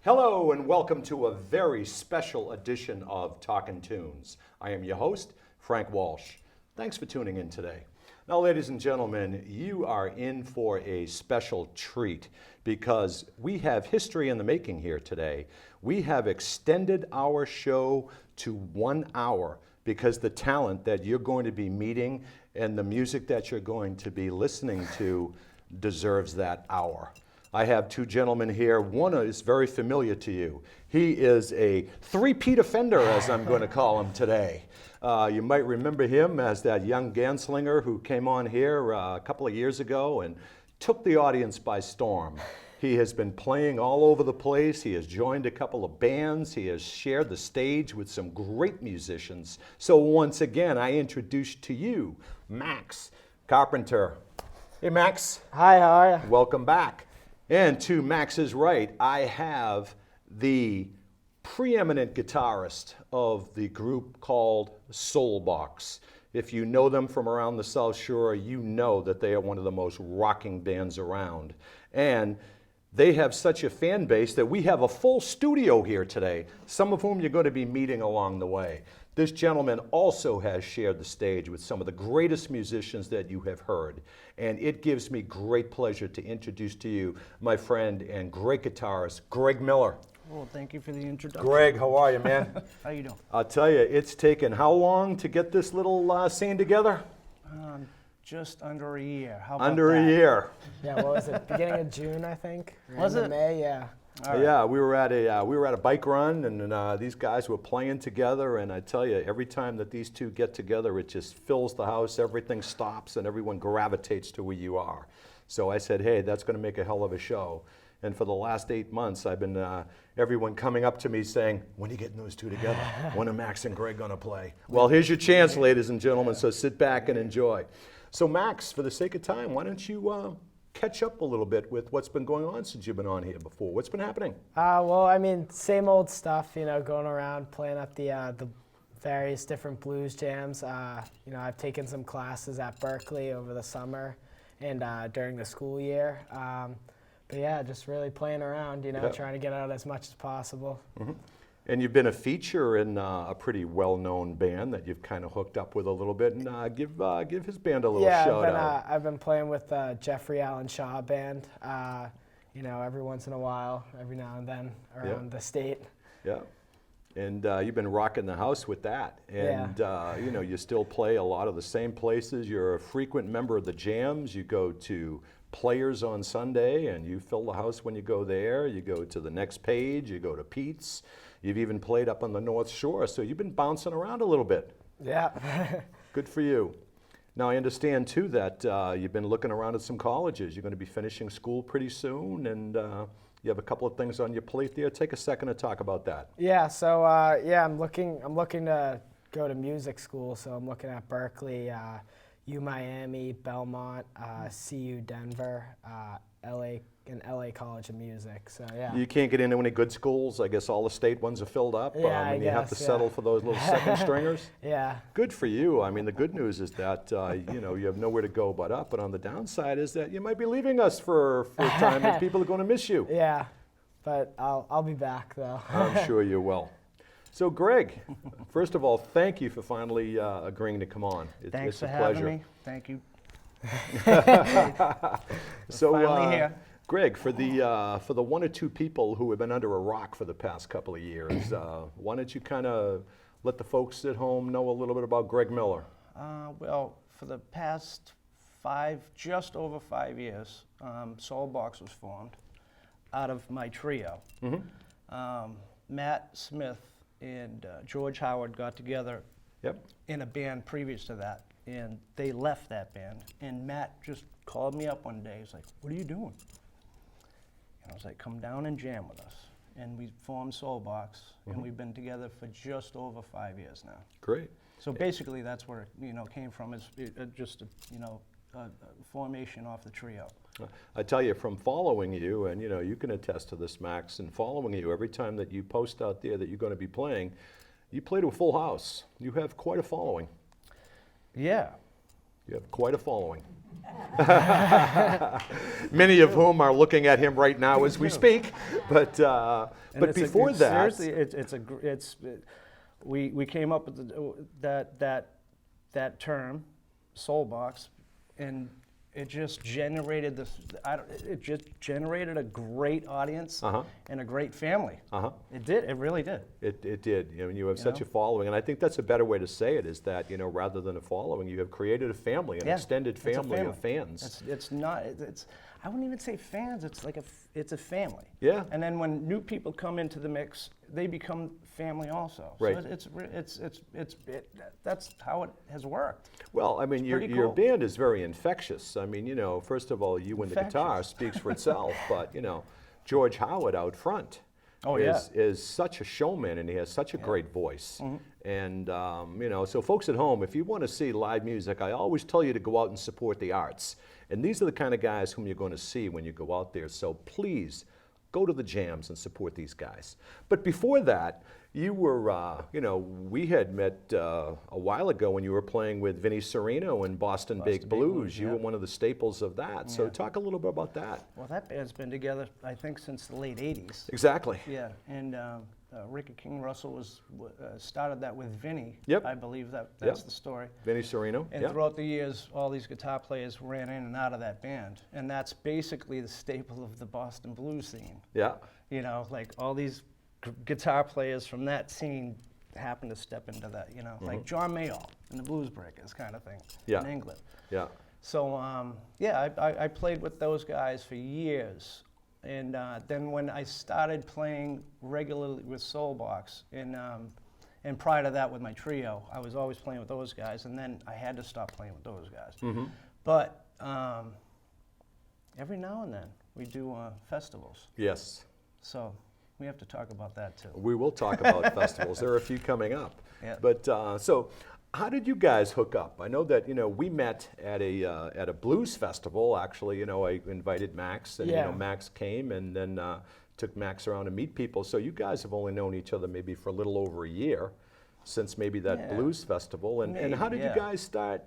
Hello and welcome to a very special edition of Talkin' Tunes. I am your host, Frank Walsh. Thanks for tuning in today. Now, ladies and gentlemen, you are in for a special treat because we have history in the making here today. We have extended our show to 1 hour because the talent that you're going to be meeting and the music that you're going to be listening to deserves that hour. I have two gentlemen here. One is very familiar to you. He is a three-peat offender, as I'm going to call him today. You might remember him as that young ganslinger who came on here a couple of years ago and took the audience by storm. He has been playing all over the place. He has joined a couple of bands. He has shared the stage with some great musicians. So once again, I introduce to you Max Carpenter. Hey, Max. Hi, how are you? Welcome back. And to Max's right, I have the preeminent guitarist of the group called Soulbox. If you know them from around the South Shore, you know that they are one of the most rocking bands around. And they have such a fan base that we have a full studio here today, some of whom you're going to be meeting along the way. This gentleman also has shared the stage with some of the greatest musicians that you have heard. And it gives me great pleasure to introduce to you my friend and great guitarist, Greg Miller. Well, thank you for the introduction. Greg, how are you, man? How you doing? I'll tell you, it's taken how long to get this little scene together? Just under a year. How about Under a that? year. Yeah, what was it? Beginning of June, I think. Was End of it? May? Yeah. All right. Yeah, we were at a bike run, and these guys were playing together. And I tell you, every time that these two get together, it just fills the house. Everything stops, and everyone gravitates to where you are. So I said, hey, that's going to make a hell of a show. And for the last 8 months, I've been everyone coming up to me saying, when are you getting those two together? When are Max and Greg going to play? Well, here's your chance, ladies and gentlemen. So sit back and enjoy. So Max, for the sake of time, why don't you catch up a little bit with what's been going on since you've been on here before? What's been happening? Well, I mean, same old stuff, going around playing at the various different blues jams. I've taken some classes at Berkeley over the summer and during the school year. But yeah, just really playing around, trying to get out as much as possible. Mm-hmm. And you've been a feature in a pretty well-known band that you've kind of hooked up with a little bit, and give his band a little shout out. I've been playing with Jeffrey Allen Shaw Band, every once in a while, every now and then around the state. Yeah, and you've been rocking the house with that, and you still play a lot of the same places. You're a frequent member of the jams. You go to Players on Sunday, and you fill the house when you go there. You go to the Next Page. You go to Pete's. You've even played up on the North Shore, so you've been bouncing around a little bit. Yeah. Good for you. Now, I understand, too, that you've been looking around at some colleges. You're going to be finishing school pretty soon, and you have a couple of things on your plate there. Take a second to talk about that. Yeah, so, I'm looking to go to music school, so I'm looking at Berkeley, U Miami, Belmont, CU Denver, LA College of Music. So yeah. You can't get into any good schools. I guess all the state ones are filled up. Yeah, and you have to settle for those little second stringers. Yeah. Good for you. I mean, the good news is that you have nowhere to go but up. But on the downside is that you might be leaving us for a time, and people are going to miss you. Yeah, but I'll be back though. I'm sure you will. So, Greg, first of all, thank you for finally agreeing to come on. Thanks it's for a having pleasure. me. Thank you. So, Finally here. Greg, for the one or two people who have been under a rock for the past couple of years, why don't you kind of let the folks at home know a little bit about Greg Miller? Well, for the past just over 5 years, Soulbox was formed out of my trio. Mm-hmm. Matt Smith and George Howard got together Yep. in a band previous to that, and they left that band. And Matt just called me up one day. He's like, "What are you doing?" And I was like, "Come down and jam with us." And we formed Soulbox, and we've been together for just over 5 years now. Great. So basically, that's where it came from. Is just a formation off the trio. I tell you, from following you, and you can attest to this, Max, and following you every time that you post out there that you're going to be playing, you play to a full house. You have quite a following. Yeah, You have quite a following. Many of whom are looking at him right now as we speak. But before that, seriously, we came up with that term, soul box, and it just generated it just generated a great audience and a great family. It did. It really did. It did. I mean, you have such a following, and I think that's a better way to say it. Is that rather than a following, you have created a family, an extended family of fans. It's not. I wouldn't even say fans. It's like it's a family. Yeah. And then when new people come into the mix, they become family also. Right. So that's how it has worked. Well, I mean, your cool. band is very infectious. I mean, first of all, you and the Infectious. guitar speaks for itself. But George Howard out front is such a showman, and he has such a great voice. And so folks at home, if you want to see live music, I always tell you to go out and support the arts. And these are the kind of guys whom you're going to see when you go out there. So please go to the jams and support these guys. But before that, you were, we had met a while ago when you were playing with Vinnie Serino and Boston Big Blues. You were one of the staples of that. So talk a little bit about that. Well, that band's been together, I think, since the late 80s. Exactly. Yeah, and Ricky King Russell started that with Vinnie. Yep. I believe that's the story. Vinnie Serino. And throughout the years, all these guitar players ran in and out of that band. And that's basically the staple of the Boston blues scene. Yeah. Like all these guitar players from that scene happen to step into that, like John Mayall and the Blues Breakers kind of thing in England. Yeah. So, I played with those guys for years. And then when I started playing regularly with Soulbox, and prior to that with my trio, I was always playing with those guys, and then I had to stop playing with those guys. But every now and then we do festivals. Yes. So we have to talk about that too. We will talk about festivals. There are a few coming up. Yeah. But so how did you guys hook up? I know that we met at a blues festival. Actually, I invited Max, and Max came, and then took Max around to meet people. So you guys have only known each other maybe for a little over a year, since maybe that blues festival. And how did you guys start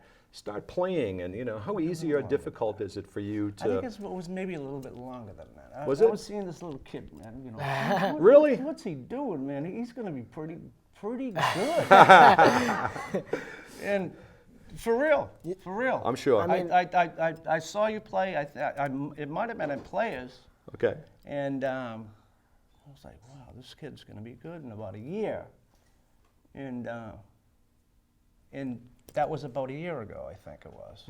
playing? And how easy or difficult is it for you to? I think it was maybe a little bit longer than that. I was seeing this little kid, man. Really? What's he doing, man? He's going to be pretty good. And for real. I'm sure. I mean, I saw you play. It might have been at Players. Okay. And I was like, wow, this kid's going to be good in about a year. And that was about a year ago, I think it was.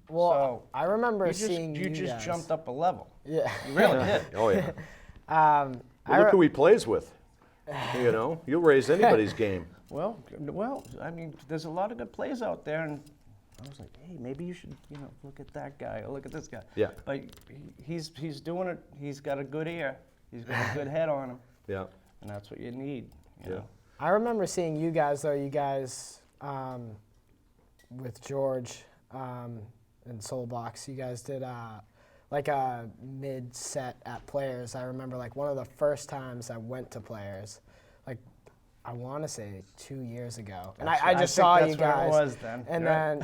Well, so I remember seeing you just guys. jumped up a level. Yeah. You really did. Oh yeah. Well, look who he plays with. You'll raise anybody's game. Well, I mean, there's a lot of good plays out there, and I was like, hey, maybe you should, look at that guy or look at this guy. Yeah. But he's doing it. He's got a good ear. He's got a good head on him. Yeah. And that's what you need. You know? I remember seeing you guys though. You guys with George and Soulbox. You guys did like a mid-set at Players. I remember like one of the first times I went to Players, like I want to say 2 years ago, and I just saw you guys. That's where it was then. And then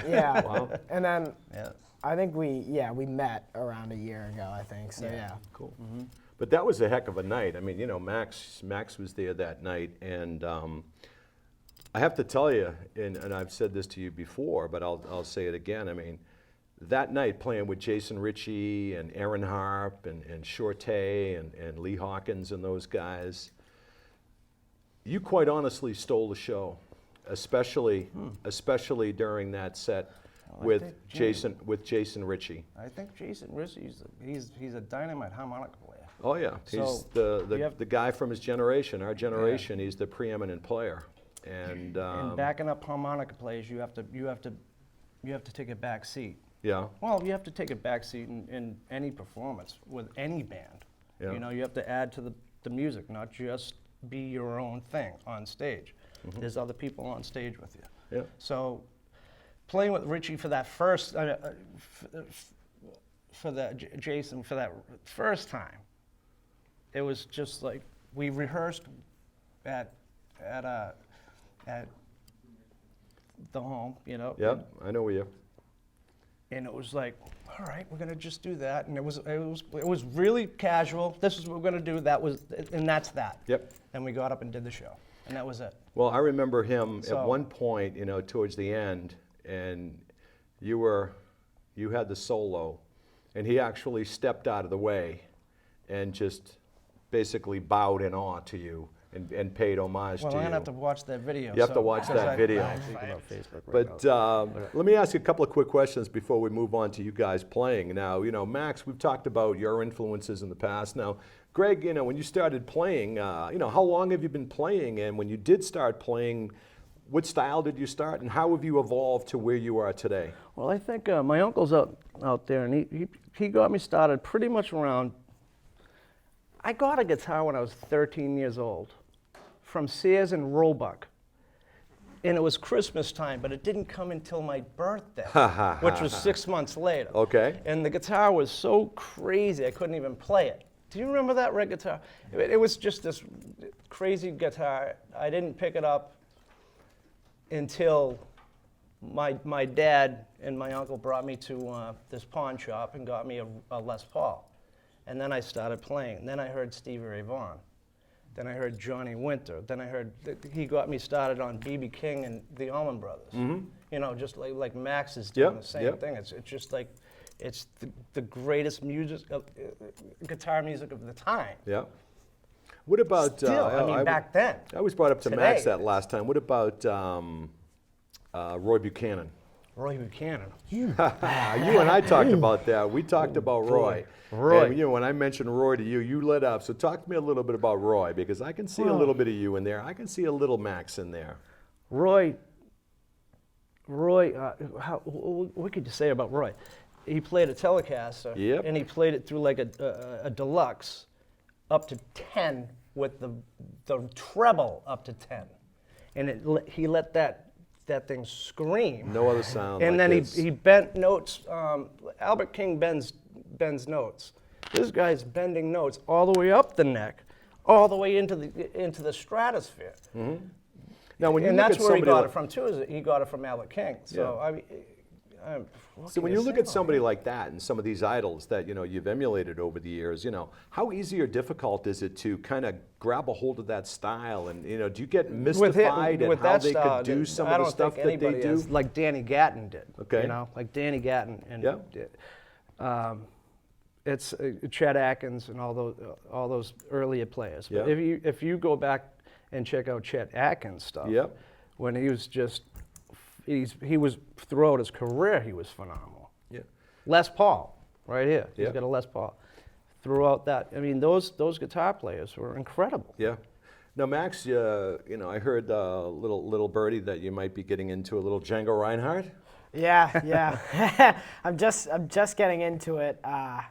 Wow. and then I think we met around a year ago. I think so. Yeah. Cool. But that was a heck of a night. I mean, Max was there that night, and I have to tell you, and I've said this to you before, but I'll say it again. I mean, that night playing with Jason Ritchie and Aaron Harp and Shortay and Lee Hawkins and those guys, you quite honestly stole the show, especially during that set with Jason Ritchie. I think Jason Ritchie, he's a dynamite harmonica player. Oh yeah, he's the guy from his generation, our generation. He's the preeminent player, and backing up harmonica players, you have to take a back seat. Yeah. Well, you have to take a back seat in any performance with any band. Yeah. You have to add to the music, not just be your own thing on stage. There's other people on stage with you. Yeah. So playing with Richie for that first, Jason for that first time, it was just like we rehearsed at the home, Yeah, I know where you. And it was like, all right, we're gonna just do that. And it was really casual. This is what we're gonna do. And that's that. Yep. And we got up and did the show, and that was it. Well, I remember him at So- one point, towards the end, and you had the solo, and he actually stepped out of the way and just basically bowed in awe to you and paid homage Well, to I'm you. gonna have to watch that video. You have to so- watch because that video. But let me ask you a couple of quick questions before we move on to you guys playing. Now, Max, we've talked about your influences in the past. Now, Greg, when you started playing, how long have you been playing? And when you did start playing, what style did you start, and how have you evolved to where you are today? Well, I think my uncle's out there, and he got me started pretty much around. I got a guitar when I was 13 years old from Sears and Roebuck. And it was Christmas time, but it didn't come until my birthday, which was 6 months later. Okay. And the guitar was so crazy, I couldn't even play it. Do you remember that red guitar? It was just this crazy guitar. I didn't pick it up until my dad and my uncle brought me to this pawn shop and got me a Les Paul. And then I started playing. And then I heard Stevie Ray Vaughan. Then I heard Johnny Winter. Then I heard he got me started on B.B. King and the Allman Brothers. Mm-hmm. Just like Max is doing the same thing. It's just like it's the greatest music, guitar music of the time. Yeah. What about Still, back then. I was brought up to Today, Max that last time. What about Roy Buchanan? Roy Buchanan. You and I talked about that. We talked about Roy. Roy. And, when I mentioned Roy to you, you lit up. So talk to me a little bit about Roy, because I can see a little bit of you in there. I can see a little Max in there. Roy, what could you say about Roy? He played a Telecaster, Yep. and he played it through like a deluxe up to 10 with the treble up to 10. And he let that thing scream. No other sound. And like then this. he bent notes. Albert King bends notes. This guy's bending notes all the way up the neck, all the way into the stratosphere. Mm-hmm. Now, when you And look that's at where he somebody got like, it from too. Is he got it from Albert King? So Yeah. I mean, what So can when you you look say at about somebody him? like that and some of these idols that you've emulated over the years, how easy or difficult is it to kind of grab a hold of that style? And do you get mystified at how they could do some of the stuff that they do? Like Danny Gatton did. Okay. Like Danny Gatton and Yeah. it's Chet Atkins and all those earlier players. But Yeah. if you go back and check out Chet Atkins stuff, Yep. when he was he was throughout his career he was phenomenal. Yeah. Les Paul, right here. Yeah. He's got a Les Paul. Throughout that, I mean, those guitar players were incredible. Yeah. Now, Max, I heard little birdie that you might be getting into a little Django Reinhardt. Yeah. I'm just getting into it. I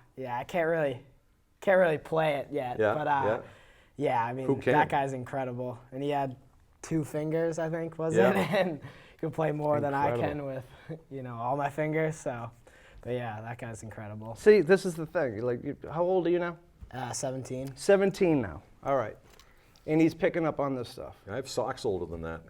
can't really play it yet. Yeah, But yeah. I mean, Who can? that guy's incredible, and he had 2 fingers, I think, was Yeah. it? And he can play more than I Incredible. can with, all my fingers. So, but yeah, that guy's incredible. See, this is the thing. How old are you now? 17. 17 now. All right. And he's picking up on this stuff. I have socks older than that.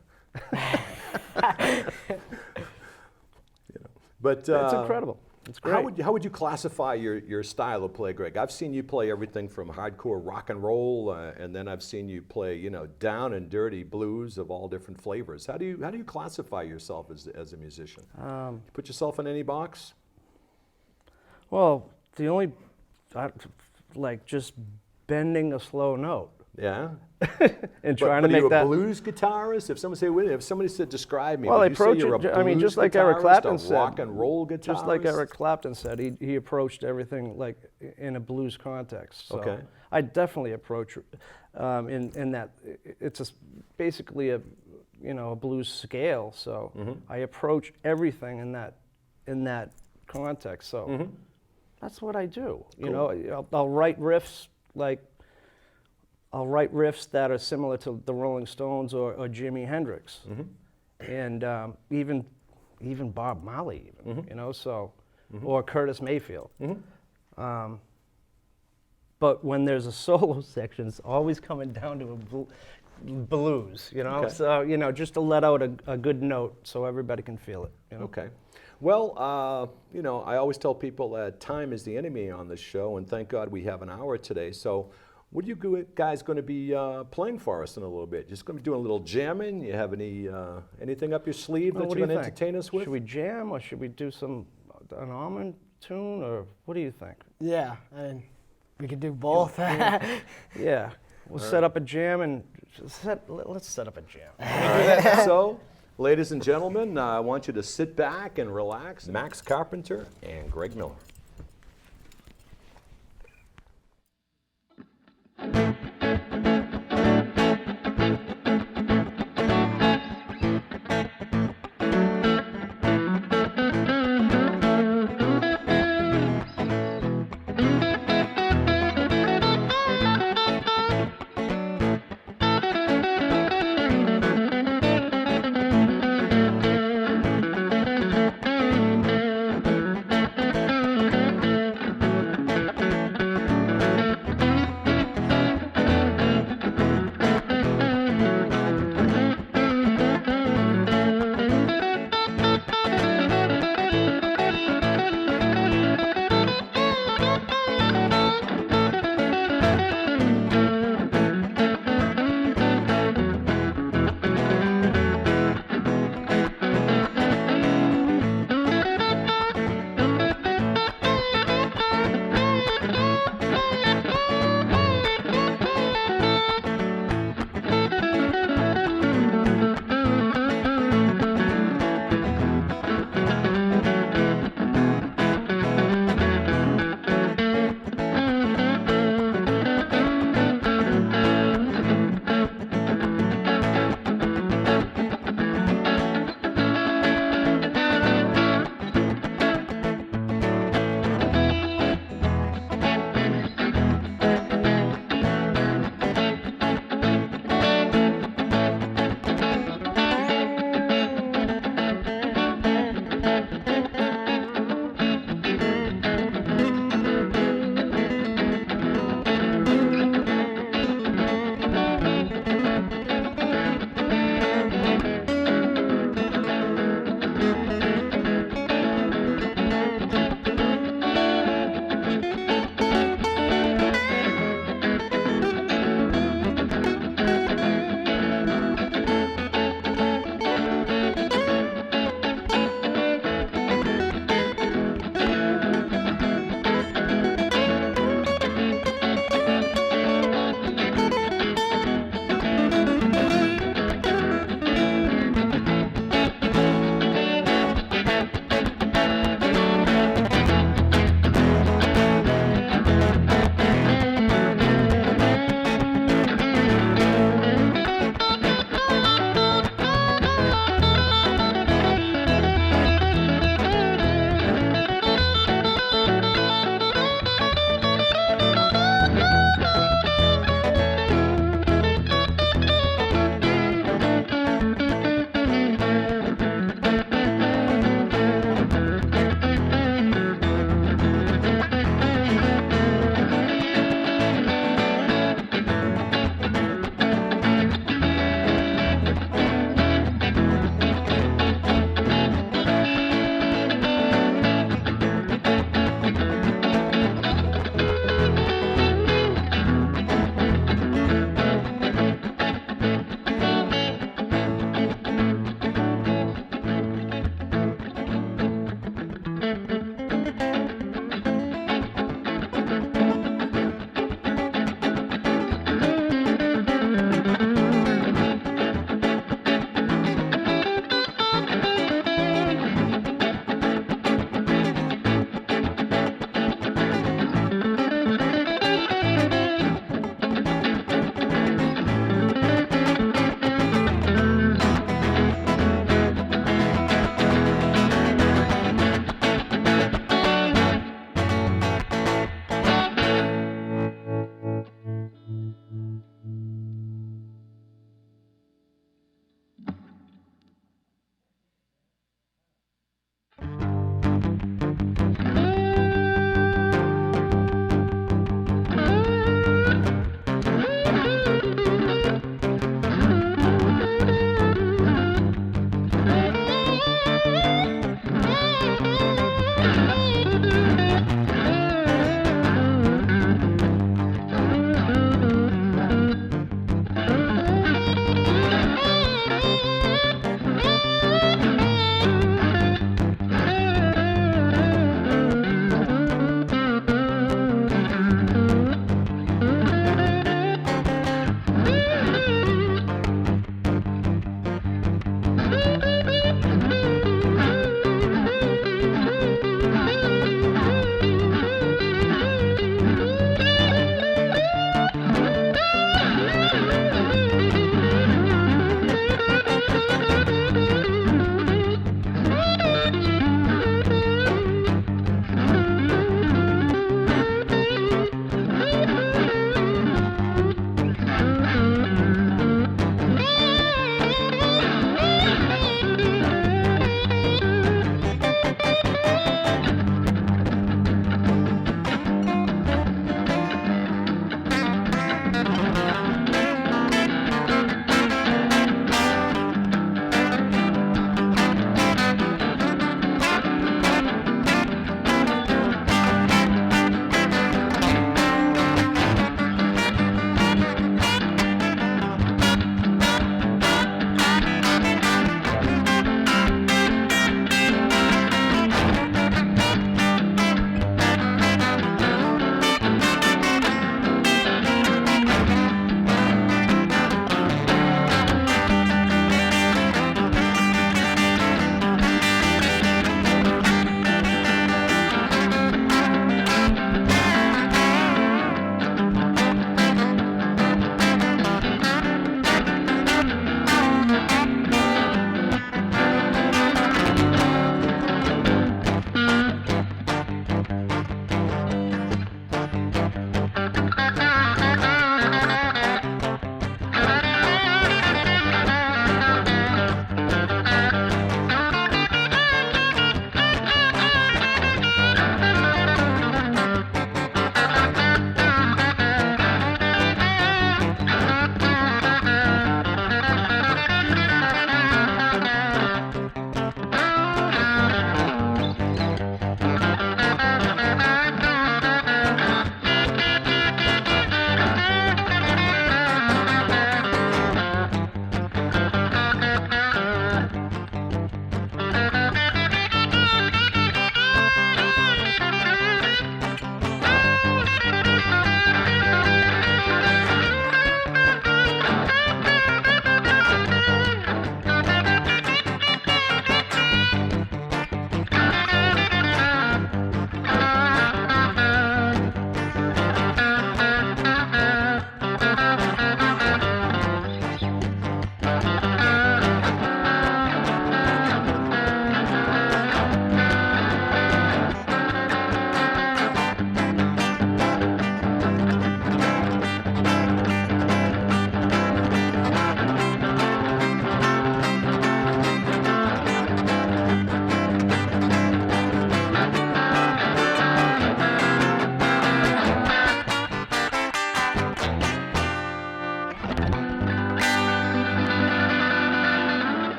But It's incredible. It's great. How would you classify your style of play, Greg? I've seen you play everything from hardcore rock and roll, and then I've seen you play, down and dirty blues of all different flavors. How do you classify yourself as a musician? Put yourself in any box? Well, the only, just bending a slow note Yeah. and But trying to are make you that. a blues guitarist? If somebody said describe me, Well, would I you say approach you're a it. blues I mean, just like Eric guitarist, Clapton a said. rock and roll guitarist? Just like Eric Clapton said, he approached everything like in a blues context. So Okay. I definitely approach in that it's basically a blues scale. So I approach everything in that context. So that's what I do. I'll write riffs that are similar to the Rolling Stones or Jimi Hendrix, and even Bob Marley, or Curtis Mayfield. But when there's a solo section, it's always coming down to a blues, Okay. So just to let out a good note so everybody can feel it. Okay. Well, you know, I always tell people that time is the enemy on this show, and thank God we have an hour today. So, what are you guys going to be playing for us in a little bit? Just going to be doing a little jamming? You have anything up your sleeve that What you're do you going to think? entertain us with? Should we jam or should we do an almond tune, or what do you think? Yeah, I mean, we could do both. Yeah, we'll set up a jam and let's set up a jam. So, ladies and gentlemen, I want you to sit back and relax. Max Carpenter and Greg Miller.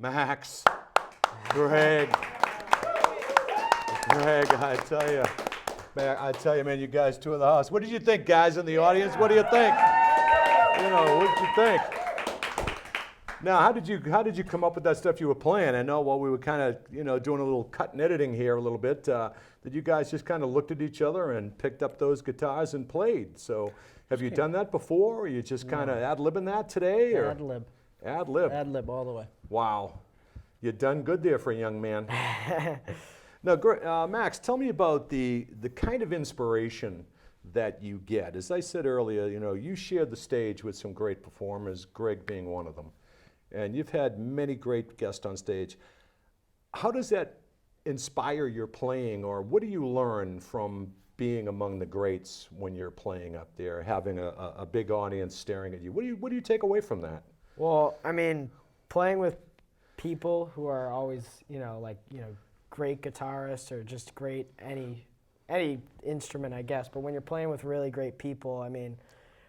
Max, Greg, I tell you, man, you guys two of the house. What did you think, guys in the audience? What do you think? What did you think? Now, how did you come up with that stuff you were playing? I know while we were kind of, doing a little cut and editing here a little bit, that you guys just kind of looked at each other and picked up those guitars and played. So, have you done that before, or you just kind of ad-libbing that today? Or? Ad-lib. Ad-lib. Ad-lib all the way. Wow. You done good there for a young man. Now, Max, tell me about the kind of inspiration that you get. As I said earlier, you shared the stage with some great performers, Greg being one of them. And you've had many great guests on stage. How does that inspire your playing, or what do you learn from being among the greats when you're playing up there, having a big audience staring at you? What do you take away from that? Well, I mean, playing with people who are always, great guitarists or just great any instrument, I guess. But when you're playing with really great people, I mean,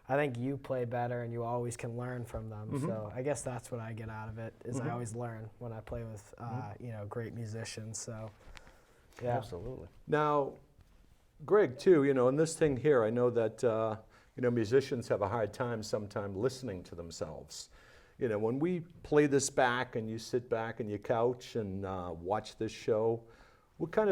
I think you play better and you always can learn from them. Mm-hmm. So I guess that's what I get out of it, is I always learn when I play with, great musicians. So, yeah. Absolutely. Now, Greg, too, in this thing here, I know that, musicians have a hard time sometimes listening to themselves. When we play this back and you sit back on your couch and watch this show, what kind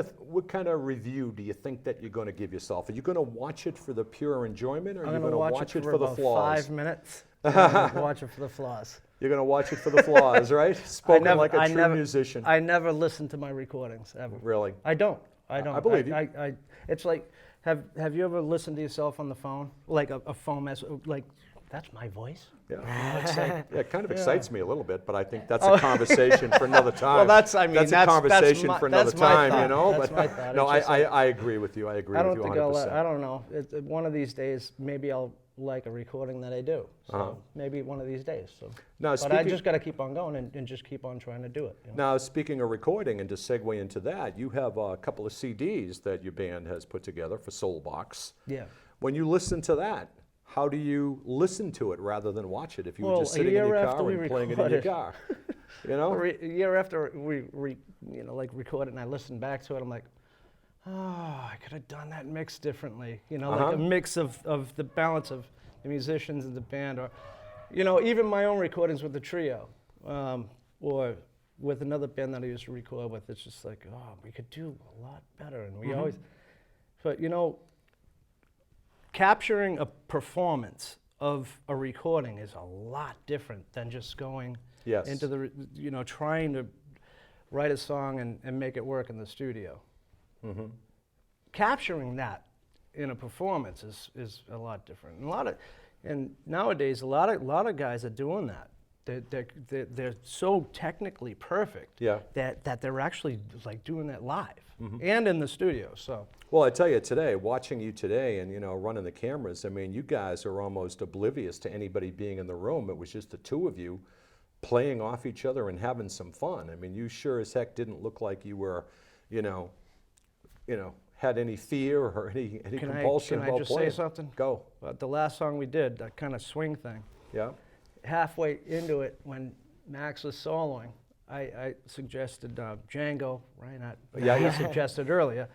of review do you think that you're going to give yourself? Are you going to watch it for the pure enjoyment, or are you going to watch it for the flaws? 5 minutes. Watch it for the flaws. You're going to watch it for the flaws, right? Spoken like a true musician. I never listen to my recordings, ever. Really? I don't. I believe you. It's like, have you ever listened to yourself on the phone? Like a phone message, like, that's my voice? Yeah, it kind of excites me a little bit, but I think that's a conversation for another time. Well, that's a conversation for another time, That's But my thought. no, I agree with you. I agree with you 100%. I don't know. One of these days, maybe I'll like a recording that I do. So maybe one of these days. So. Now, but I just got to keep on going and just keep on trying to do it. Now, speaking of recording, and to segue into that, you have a couple of CDs that your band has put together for Soulbox. Yeah. When you listen to that, how do you listen to it rather than watch it if you were Well, just a sitting in year your after car we and playing it in your recorded- car? You know? A year after we recorded and I listened back to it, I'm like, oh, I could have done that mix differently. You know, like a mix of the balance of the musicians and the band, or, you know, even my own recordings with the trio, or with another band that I used to record with. It's just like, oh, we could do a lot better, and we always. But you know, capturing a performance of a recording is a lot different than just going Yes. into the, you know, trying to write a song and make it work in the studio. Capturing that in a performance is a lot different. And nowadays, a lot of guys are doing that. They're so technically perfect that they're actually like doing that live and in the studio. So. Well, I tell you today, watching you today and, you know, running the cameras, I mean, you guys are almost oblivious to anybody being in the room. It was just the two of you playing off each other and having some fun. I mean, you sure as heck didn't look like you were, you know, had any fear or any compulsion about playing. Can I just say something? Go. The last song we did, that kind of swing thing. Yeah. Halfway into it, when Max was soloing, I suggested Django, right? I suggested earlier.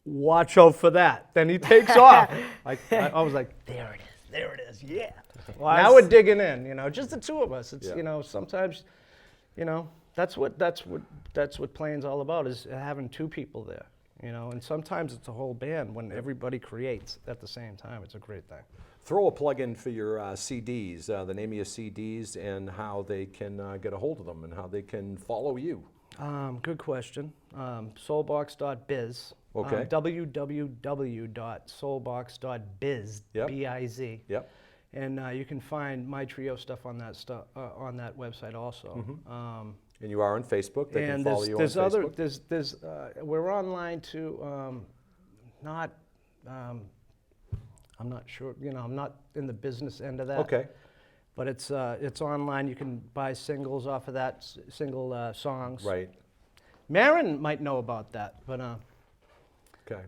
Watch out for that. Then he takes off. I was like, there it is, yeah. Well, now we're digging in, you know, just the two of us. It's Yeah. you know, sometimes, you know, that's what playing's all about, is having two people there, you know, and sometimes it's a whole band when everybody creates at the same time. It's a great thing. Throw a plug in for your CDs, the name of your CDs, and how they can get a hold of them and how they can follow you. Good question. Soulbox.biz. Okay. www.soulbox.biz. Yep. B-I-Z. Yep. And you can find my trio stuff on that on that website also. And you are on Facebook. They can And follow you on there's Facebook. there's we're online too. Not. I'm not sure. You know, I'm not in the business end of that. Okay. But it's online. You can buy singles off of that, single songs. Right. Marin might know about that, but Okay.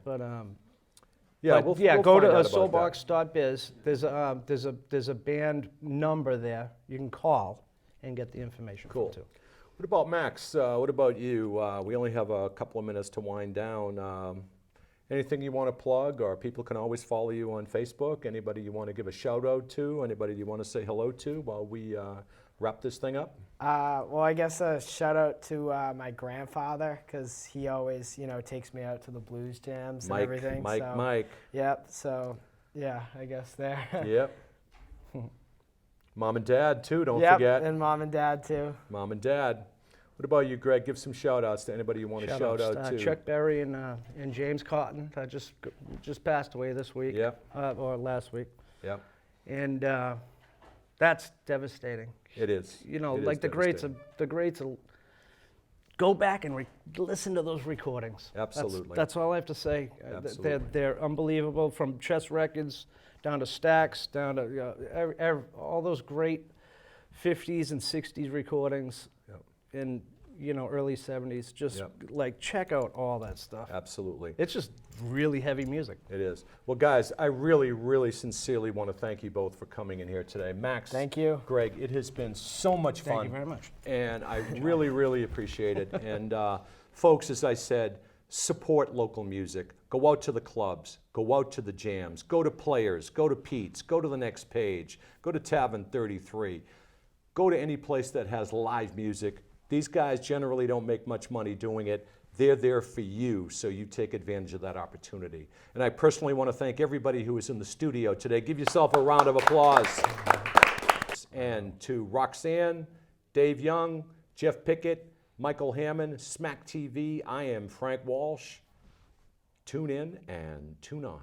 yeah, we'll go find to out about soulbox.biz. There's a band number there you can call and get the information Cool. from too. What about Max? What about you? We only have a couple of minutes to wind down. Anything you want to plug, or people can always follow you on Facebook? Anybody you want to give a shout out to? Anybody you want to say hello to while we wrap this thing up? Well, I guess a shout out to my grandfather, because he always, you know, takes me out to the blues jams and everything. Mike. Yep. So, yeah, I guess there. Yep. Mom and Dad too. Don't Yep, forget. and mom and dad too. Mom and Dad. What about you, Greg? Give some shout outs to anybody you want to shout out to. Chuck Berry and James Cotton. That just passed away this week. Yep. Or last week. Yep. And that's devastating. It is. You know, It is like the greats devastating. will go back and listen to those recordings. Absolutely. That's all I have to say. Absolutely. They're unbelievable, from Chess Records down to Stax, down to all those great 50s and 60s recordings. Yep. In, you know, early 70s. Just Yep. like check out all that stuff. Absolutely. It's just really heavy music. It is. Well, guys, I really, really sincerely want to thank you both for coming in here today. Max. Thank you. Greg, it has been so much fun. Thank you very much. And I really, really appreciate it. And folks, as I said, support local music. Go out to the clubs. Go out to the jams. Go to Players. Go to Pete's. Go to the Next Page. Go to Tavern 33. Go to any place that has live music. These guys generally don't make much money doing it. They're there for you, so you take advantage of that opportunity. And I personally want to thank everybody who is in the studio today. Give yourself a round of applause. And to Roxanne, Dave Young, Jeff Pickett, Michael Hammond, Smack TV, I am Frank Walsh. Tune in and tune on.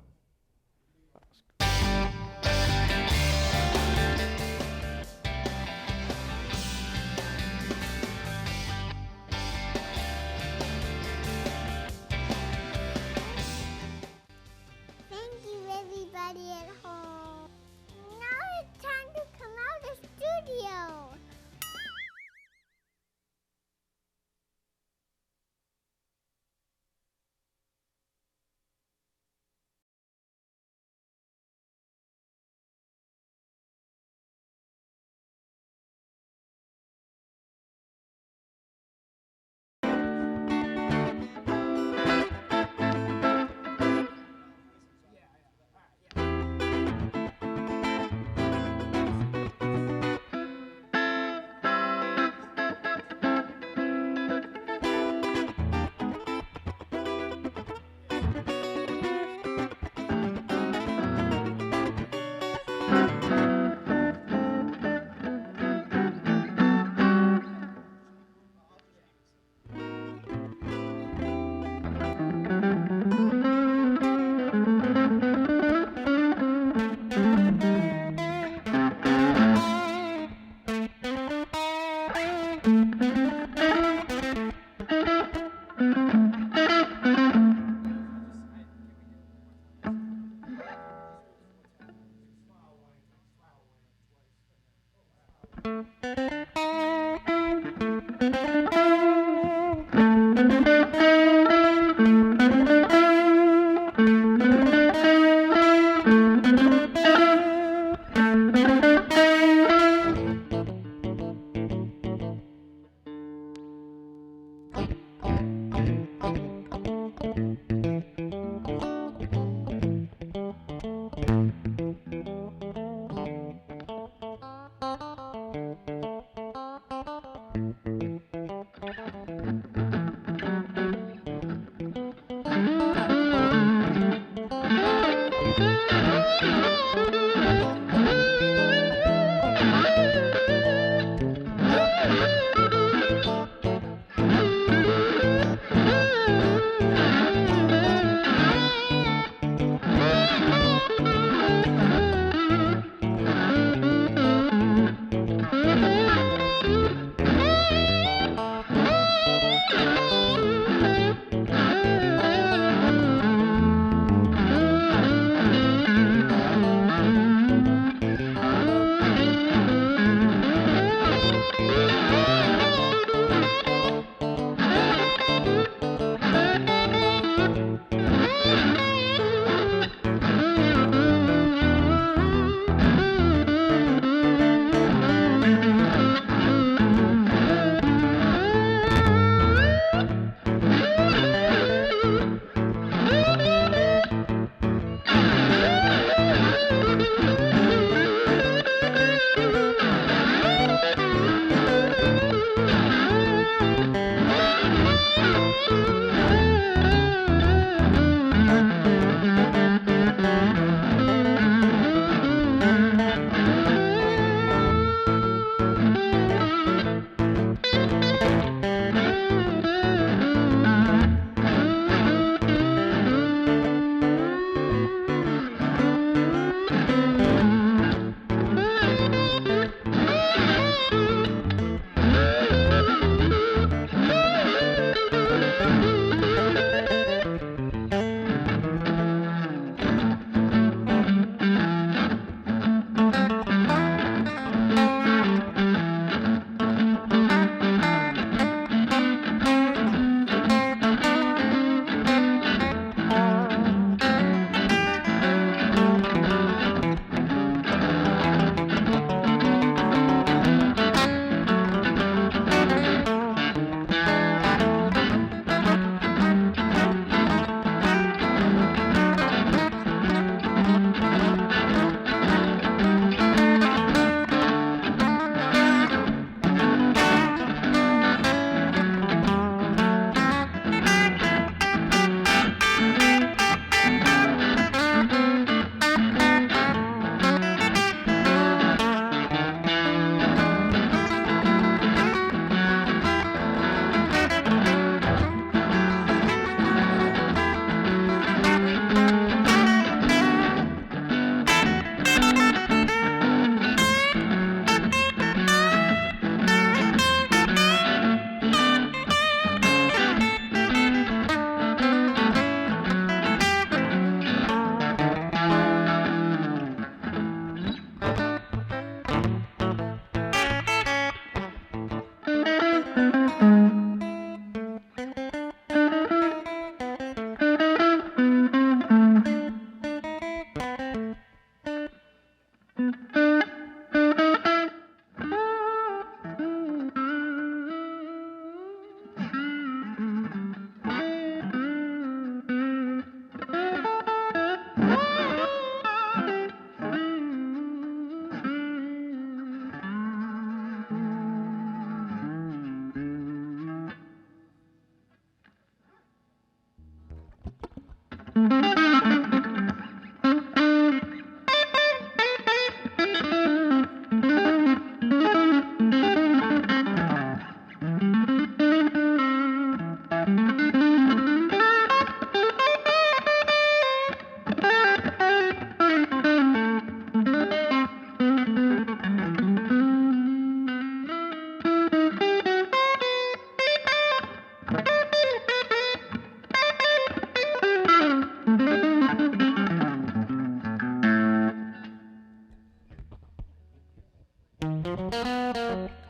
you.